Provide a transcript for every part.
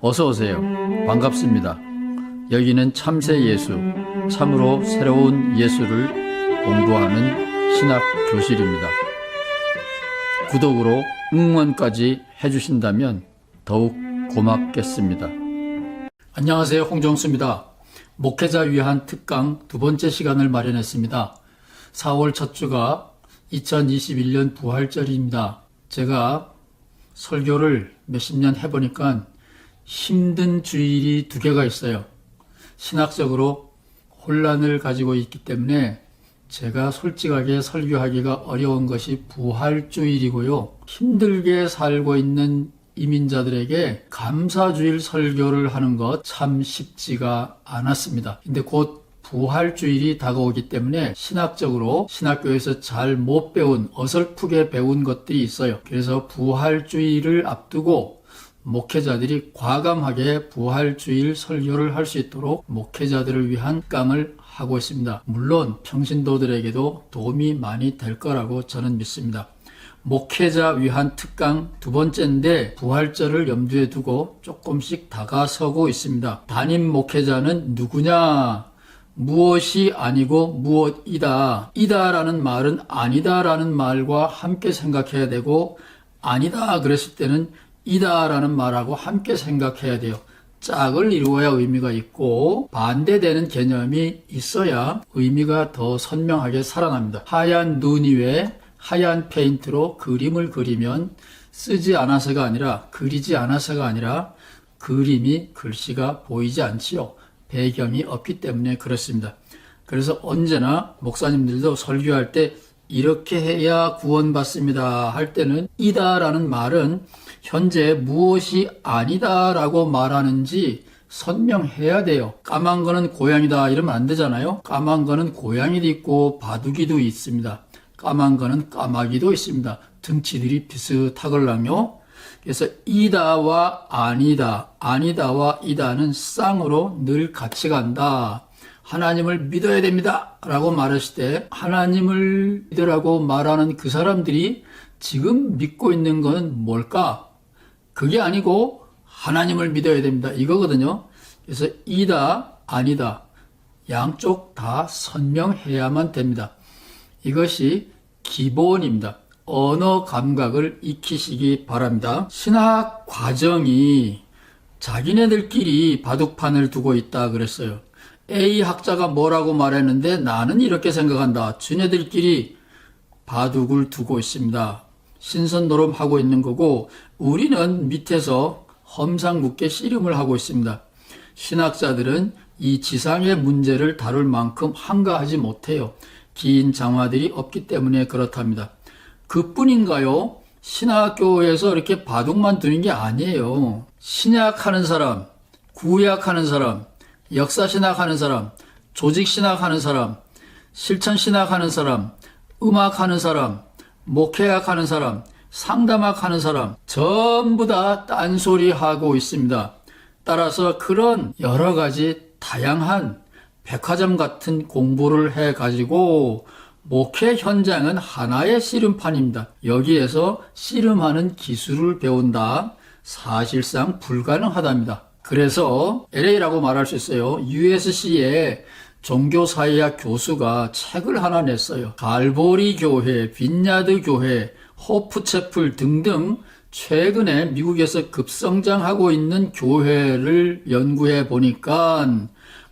어서 오세요. 반갑습니다. 여기는 참새 예수, 참으로 새로운 예수를 공부하는 신학 교실입니다. 구독으로 응원까지 해주신다면 더욱 고맙겠습니다. 안녕하세요. 홍정수입니다. 목회자 위한 특강 두 번째 시간을 마련했습니다. 4월 첫 주가 2021년 부활절입니다. 제가 설교를 몇십 년 해보니까 힘든 주일이 두 개가 있어요. 신학적으로 혼란을 가지고 있기 때문에 제가 솔직하게 설교하기가 어려운 것이 부활주일이고요. 힘들게 살고 있는 이민자들에게 감사주일 설교를 하는 것 참 쉽지가 않았습니다. 근데 곧 부활주일이 다가오기 때문에 신학적으로 신학교에서 잘 못 배운, 어설프게 배운 것들이 있어요. 그래서 부활주일을 앞두고 목회자들이 과감하게 부활주일 설교를 할 수 있도록 목회자들을 위한 강을 하고 있습니다. 물론 평신도들에게도 도움이 많이 될 거라고 저는 믿습니다. 목회자 위한 특강 두 번째인데 부활절을 염두에 두고 조금씩 다가서고 있습니다. 담임 목회자는 누구냐? 무엇이 아니고 무엇이다. 이다라는 말은 아니다라는 말과 함께 생각해야 되고, 아니다 그랬을 때는 이다라는 말하고 함께 생각해야 돼요. 짝을 이루어야 의미가 있고 반대되는 개념이 있어야 의미가 더 선명하게 살아납니다. 하얀 눈 위에 하얀 페인트로 그림을 그리면 쓰지 않아서가 아니라, 그리지 않아서가 아니라 그림이, 글씨가 보이지 않지요. 배경이 없기 때문에 그렇습니다. 그래서 언제나 목사님들도 설교할 때 이렇게 해야 구원받습니다 할 때는 이다라는 말은 현재 무엇이 아니다라고 말하는지 선명해야 돼요. 까만 거는 고양이다 이러면 안 되잖아요. 까만 거는 고양이도 있고 바둑이도 있습니다. 까만 거는 까마귀도 있습니다. 등치들이 비슷하걸랑요. 그래서 이다와 아니다, 아니다와 이다는 쌍으로 늘 같이 간다. 하나님을 믿어야 됩니다 라고 말했을 때 하나님을 믿으라고 말하는 그 사람들이 지금 믿고 있는 건 뭘까? 그게 아니고 하나님을 믿어야 됩니다 이거거든요. 그래서 이다, 아니다 양쪽 다 선명해야만 됩니다. 이것이 기본입니다. 언어 감각을 익히시기 바랍니다. 신학 과정이 자기네들끼리 바둑판을 두고 있다 그랬어요. A 학자가 뭐라고 말했는데 나는 이렇게 생각한다. 지네들끼리 바둑을 두고 있습니다. 신선노름하고 있는 거고 우리는 밑에서 험상궂게 씨름을 하고 있습니다. 신학자들은 이 지상의 문제를 다룰 만큼 한가하지 못해요. 긴 장화들이 없기 때문에 그렇답니다. 그뿐인가요? 신학교에서 이렇게 바둑만 두는 게 아니에요. 신약하는 사람, 구약하는 사람, 역사신학하는 사람, 조직신학하는 사람, 실천신학하는 사람, 음악하는 사람, 목회학하는 사람, 상담학하는 사람 전부 다 딴소리하고 있습니다. 따라서 그런 여러 가지 다양한 백화점 같은 공부를 해가지고 목회 현장은 하나의 씨름판입니다. 여기에서 씨름하는 기술을 배운다. 사실상 불가능하답니다. 그래서 LA라고 말할 수 있어요. USC의 종교사회학 교수가 책을 하나 냈어요. 갈보리 교회, 빈야드 교회, 호프채플 등등 최근에 미국에서 급성장하고 있는 교회를 연구해 보니까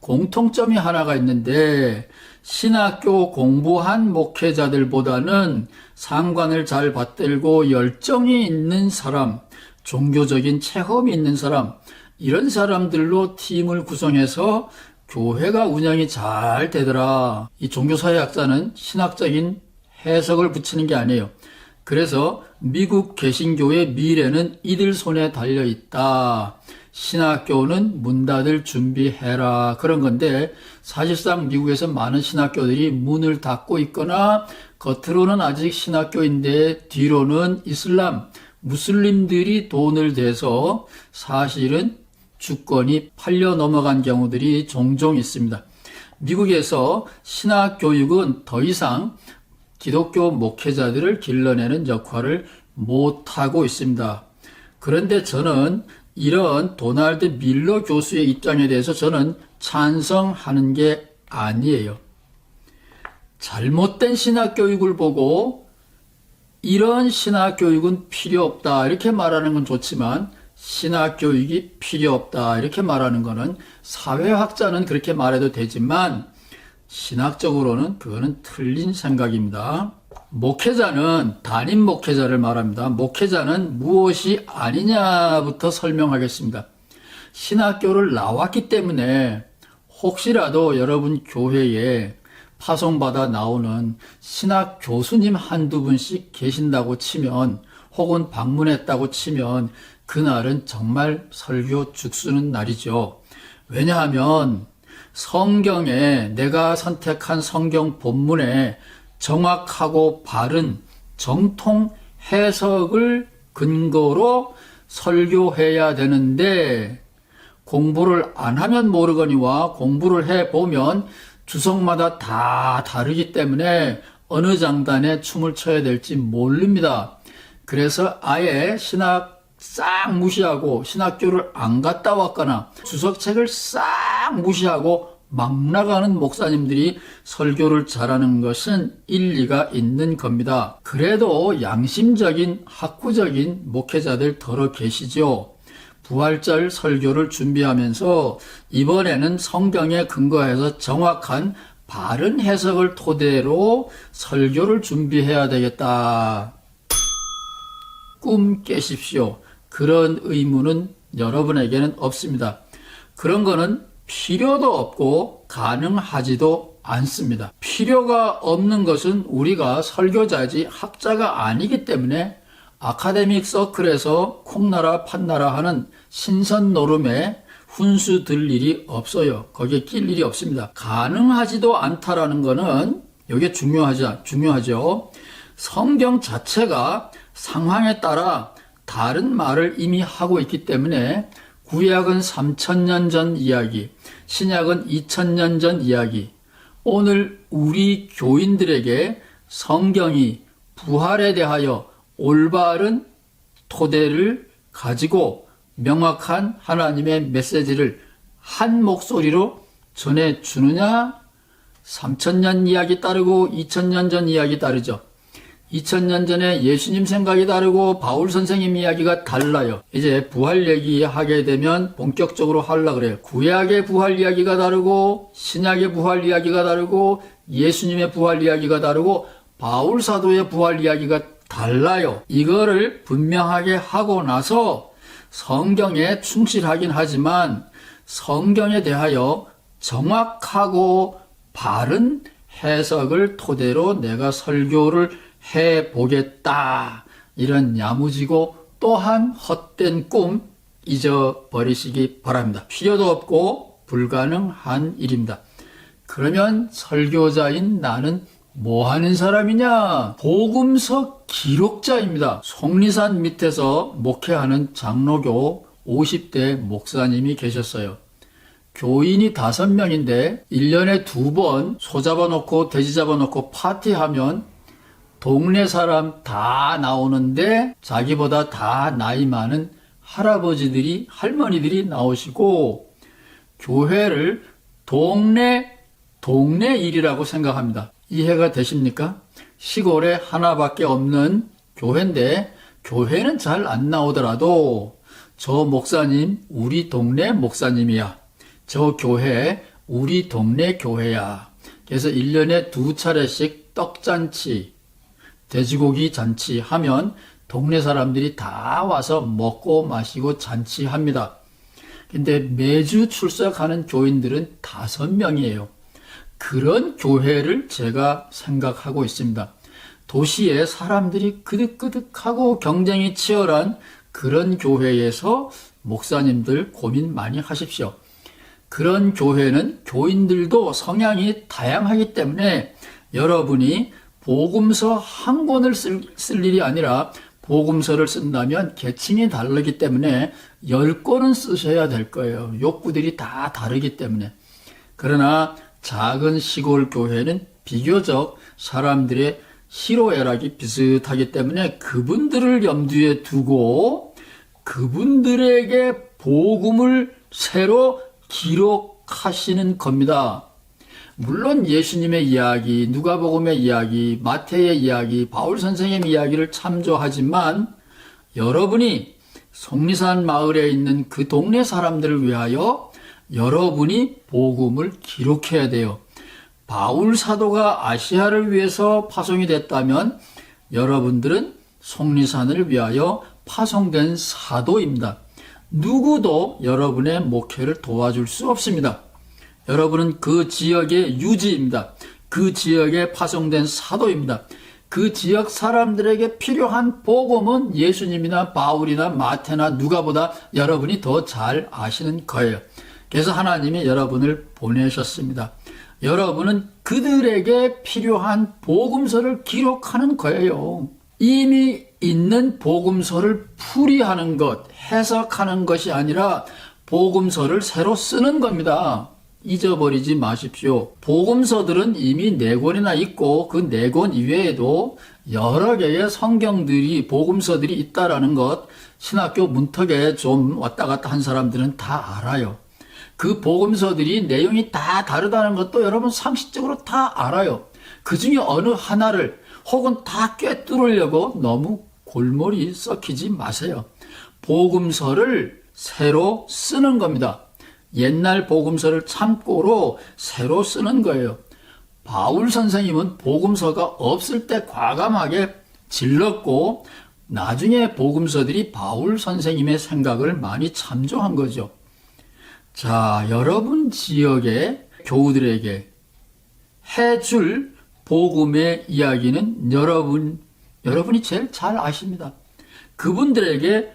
공통점이 하나가 있는데 신학교 공부한 목회자들보다는 상관을 잘 받들고 열정이 있는 사람, 종교적인 체험이 있는 사람, 이런 사람들로 팀을 구성해서 교회가 운영이 잘 되더라. 이 종교사회학자는 신학적인 해석을 붙이는 게 아니에요. 그래서 미국 개신교의 미래는 이들 손에 달려있다. 신학교는 문 닫을 준비해라. 그런 건데 사실상 미국에서 많은 신학교들이 문을 닫고 있거나 겉으로는 아직 신학교인데 뒤로는 이슬람, 무슬림들이 돈을 대서 사실은 주권이 팔려 넘어간 경우들이 종종 있습니다. 미국에서 신학교육은 더 이상 기독교 목회자들을 길러내는 역할을 못하고 있습니다. 그런데 저는 이런 도널드 밀러 교수의 입장에 대해서 저는 찬성하는 게 아니에요. 잘못된 신학교육을 보고 이런 신학교육은 필요 없다 이렇게 말하는 건 좋지만 신학교육이 필요 없다 이렇게 말하는 거는 사회학자는 그렇게 말해도 되지만 신학적으로는 그거는 틀린 생각입니다. 목회자는 담임 목회자를 말합니다. 목회자는 무엇이 아니냐부터 설명하겠습니다. 신학교를 나왔기 때문에 혹시라도 여러분 교회에 파송받아 나오는 신학 교수님 한두 분씩 계신다고 치면 혹은 방문했다고 치면 그날은 정말 설교 죽쓰는 날이죠. 왜냐하면 성경에 내가 선택한 성경 본문에 정확하고 바른 정통 해석을 근거로 설교해야 되는데 공부를 안 하면 모르거니와 공부를 해보면 주석마다 다 다르기 때문에 어느 장단에 춤을 춰야 될지 모릅니다. 그래서 아예 신학 싹 무시하고 신학교를 안 갔다 왔거나 주석책을 싹 무시하고 막 나가는 목사님들이 설교를 잘하는 것은 일리가 있는 겁니다. 그래도 양심적인 학구적인 목회자들 더러 계시죠. 부활절 설교를 준비하면서 이번에는 성경에 근거해서 정확한 바른 해석을 토대로 설교를 준비해야 되겠다. 꿈 깨십시오. 그런 의무는 여러분에게는 없습니다. 그런 거는 필요도 없고 가능하지도 않습니다. 필요가 없는 것은 우리가 설교자지 학자가 아니기 때문에 아카데믹 서클에서 콩나라 판나라 하는 신선 노름에 훈수 들 일이 없어요. 거기에 낄 일이 없습니다. 가능하지도 않다라는 거는 이게 중요하죠. 성경 자체가 상황에 따라 다른 말을 이미 하고 있기 때문에 구약은 3000년 전 이야기, 신약은 2000년 전 이야기. 오늘 우리 교인들에게 성경이 부활에 대하여 올바른 토대를 가지고 명확한 하나님의 메시지를 한 목소리로 전해주느냐? 3000년 이야기 따르고 2000년 전 이야기 따르죠. 2000년 전에 예수님 생각이 다르고 바울 선생님 이야기가 달라요. 이제 부활 얘기하게 되면 본격적으로 하려고 그래요. 구약의 부활 이야기가 다르고 신약의 부활 이야기가 다르고 예수님의 부활 이야기가 다르고 바울 사도의 부활 이야기가 달라요. 이거를 분명하게 하고 나서 성경에 충실하긴 하지만 성경에 대하여 정확하고 바른 해석을 토대로 내가 설교를 해보겠다. 이런 야무지고 또한 헛된 꿈 잊어버리시기 바랍니다. 필요도 없고 불가능한 일입니다. 그러면 설교자인 나는 뭐 하는 사람이냐? 복음서 기록자입니다. 속리산 밑에서 목회하는 장로교 50대 목사님이 계셨어요. 교인이 5명인데 1년에 2번 소 잡아놓고 돼지 잡아놓고 파티하면 동네 사람 다 나오는데 자기보다 다 나이 많은 할아버지들이 할머니들이 나오시고 교회를 동네 일이라고 생각합니다. 이해가 되십니까? 시골에 하나밖에 없는 교회인데 교회는 잘 안 나오더라도 저 목사님 우리 동네 목사님이야. 저 교회 우리 동네 교회야. 그래서 1년에 2차례씩 떡잔치 돼지고기 잔치 하면 동네 사람들이 다 와서 먹고 마시고 잔치합니다. 근데 매주 출석하는 교인들은 5명이에요. 그런 교회를 제가 생각하고 있습니다. 도시에 사람들이 그득그득하고 경쟁이 치열한 그런 교회에서 목사님들 고민 많이 하십시오. 그런 교회는 교인들도 성향이 다양하기 때문에 여러분이 복음서 한 권을 쓸 일이 아니라 복음서를 쓴다면 계층이 다르기 때문에 10권은 쓰셔야 될 거예요. 욕구들이 다 다르기 때문에. 그러나 작은 시골 교회는 비교적 사람들의 희로애락이 비슷하기 때문에 그분들을 염두에 두고 그분들에게 복음을 새로 기록하시는 겁니다. 물론 예수님의 이야기, 누가복음의 이야기, 마태의 이야기, 바울 선생님의 이야기를 참조하지만 여러분이 속리산 마을에 있는 그 동네 사람들을 위하여 여러분이 복음을 기록해야 돼요. 바울 사도가 아시아를 위해서 파송이 됐다면 여러분들은 속리산을 위하여 파송된 사도입니다. 누구도 여러분의 목회를 도와줄 수 없습니다. 여러분은 그 지역의 유지입니다. 그 지역에 파송된 사도입니다. 그 지역 사람들에게 필요한 복음은 예수님이나 바울이나 마태나 누가보다 여러분이 더 잘 아시는 거예요. 그래서 하나님이 여러분을 보내셨습니다. 여러분은 그들에게 필요한 복음서를 기록하는 거예요. 이미 있는 복음서를 풀이하는 것, 해석하는 것이 아니라 복음서를 새로 쓰는 겁니다. 잊어버리지 마십시오. 복음서들은 이미 4권이나 있고 그 4권 이외에도 여러 개의 성경들이 복음서들이 있다라는 것 신학교 문턱에 좀 왔다 갔다 한 사람들은 다 알아요. 그 복음서들이 내용이 다 다르다는 것도 여러분 상식적으로 다 알아요. 그 중에 어느 하나를 혹은 다 꿰뚫으려고 너무 골머리 썩히지 마세요. 복음서를 새로 쓰는 겁니다. 옛날 복음서를 참고로 새로 쓰는 거예요. 바울 선생님은 복음서가 없을 때 과감하게 질렀고 나중에 복음서들이 바울 선생님의 생각을 많이 참조한 거죠. 자, 여러분 지역의 교우들에게 해줄 복음의 이야기는 여러분이 제일 잘 아십니다. 그분들에게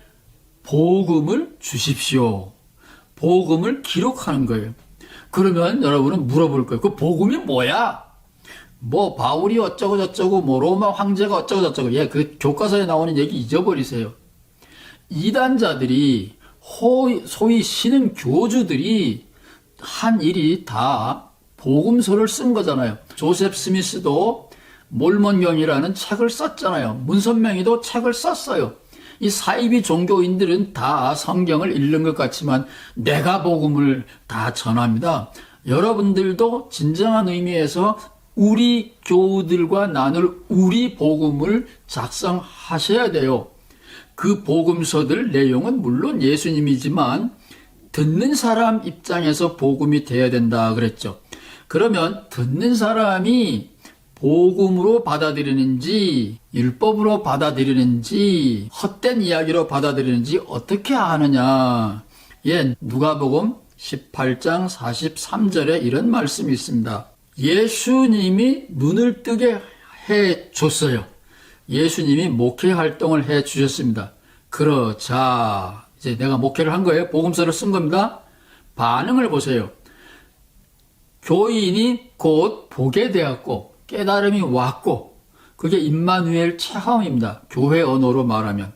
복음을 주십시오. 복음을 기록하는 거예요. 그러면 여러분은 물어볼 거예요. 그 복음이 뭐야? 뭐 바울이 어쩌고 저쩌고 뭐 로마 황제가 어쩌고 저쩌고 그 교과서에 나오는 얘기 잊어버리세요. 이단자들이 소위 신흥 교주들이 한 일이 다 복음서를 쓴 거잖아요. 조셉 스미스도 몰몬경이라는 책을 썼잖아요. 문선명이도 책을 썼어요. 이 사이비 종교인들은 다 성경을 읽는 것 같지만 내가 복음을 다 전합니다. 여러분들도 진정한 의미에서 우리 교우들과 나눌 우리 복음을 작성하셔야 돼요. 그 복음서들 내용은 물론 예수님이지만 듣는 사람 입장에서 복음이 되어야 된다 그랬죠. 그러면 듣는 사람이 복음으로 받아들이는지 율법으로 받아들이는지 헛된 이야기로 받아들이는지 어떻게 아느냐. 누가복음 18장 43절에 이런 말씀이 있습니다. 예수님이 눈을 뜨게 해줬어요. 예수님이 목회 활동을 해주셨습니다. 그러자 이제 내가 목회를 한 거예요. 복음서를 쓴 겁니다. 반응을 보세요. 교인이 곧 보게 되었고 깨달음이 왔고 그게 임마누엘 체험입니다. 교회 언어로 말하면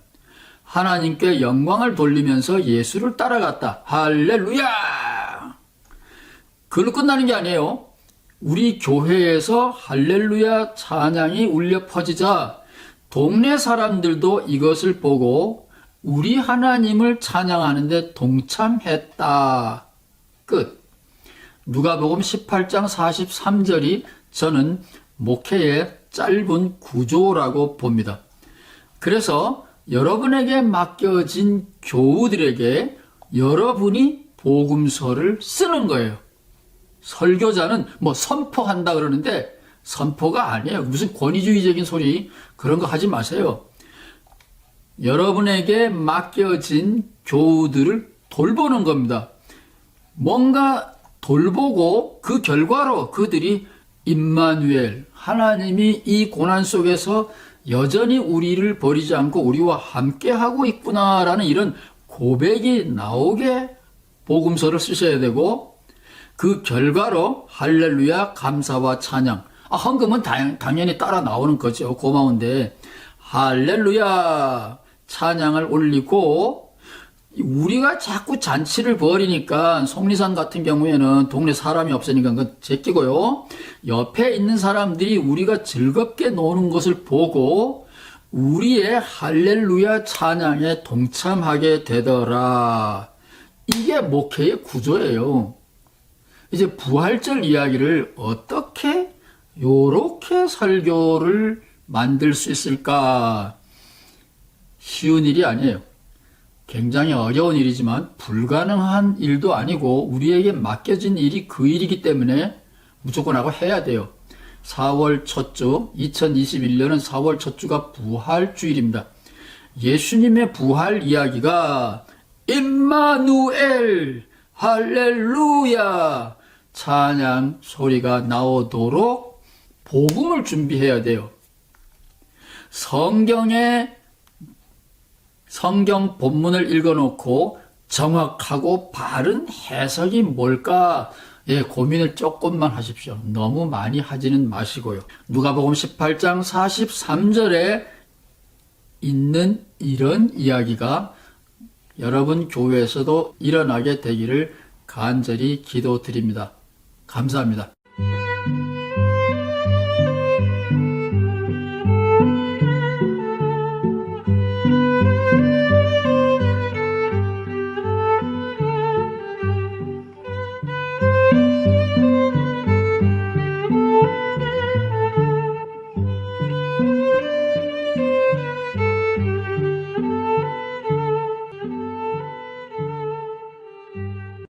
하나님께 영광을 돌리면서 예수를 따라갔다. 할렐루야! 그걸로 끝나는 게 아니에요. 우리 교회에서 할렐루야 찬양이 울려 퍼지자 동네 사람들도 이것을 보고 우리 하나님을 찬양하는데 동참했다. 끝. 누가복음 18장 43절이 저는 목회의 짧은 구조라고 봅니다. 그래서 여러분에게 맡겨진 교우들에게 여러분이 복음서를 쓰는 거예요. 설교자는 선포한다 그러는데 선포가 아니에요. 무슨 권위주의적인 소리 그런 거 하지 마세요. 여러분에게 맡겨진 교우들을 돌보는 겁니다. 뭔가 돌보고 그 결과로 그들이 임마누엘 하나님이 이 고난 속에서 여전히 우리를 버리지 않고 우리와 함께하고 있구나라는 이런 고백이 나오게 복음서를 쓰셔야 되고 그 결과로 할렐루야 감사와 찬양 헌금은 당연히 따라 나오는 거죠. 고마운데 할렐루야 찬양을 올리고 우리가 자꾸 잔치를 벌이니까 속리산 같은 경우에는 동네 사람이 없으니까 그건 제끼고요. 옆에 있는 사람들이 우리가 즐겁게 노는 것을 보고 우리의 할렐루야 찬양에 동참하게 되더라. 이게 목회의 구조예요. 이제 부활절 이야기를 어떻게 요렇게 설교를 만들 수 있을까? 쉬운 일이 아니에요. 굉장히 어려운 일이지만 불가능한 일도 아니고 우리에게 맡겨진 일이 그 일이기 때문에 무조건 하고 해야 돼요. 4월 첫 주, 2021년은 4월 첫 주가 부활주일입니다. 예수님의 부활 이야기가 임마누엘, 할렐루야 찬양 소리가 나오도록 복음을 준비해야 돼요. 성경 본문을 읽어놓고 정확하고 바른 해석이 뭘까? 고민을 조금만 하십시오. 너무 많이 하지는 마시고요. 누가복음 18장 43절에 있는 이런 이야기가 여러분 교회에서도 일어나게 되기를 간절히 기도드립니다. 감사합니다.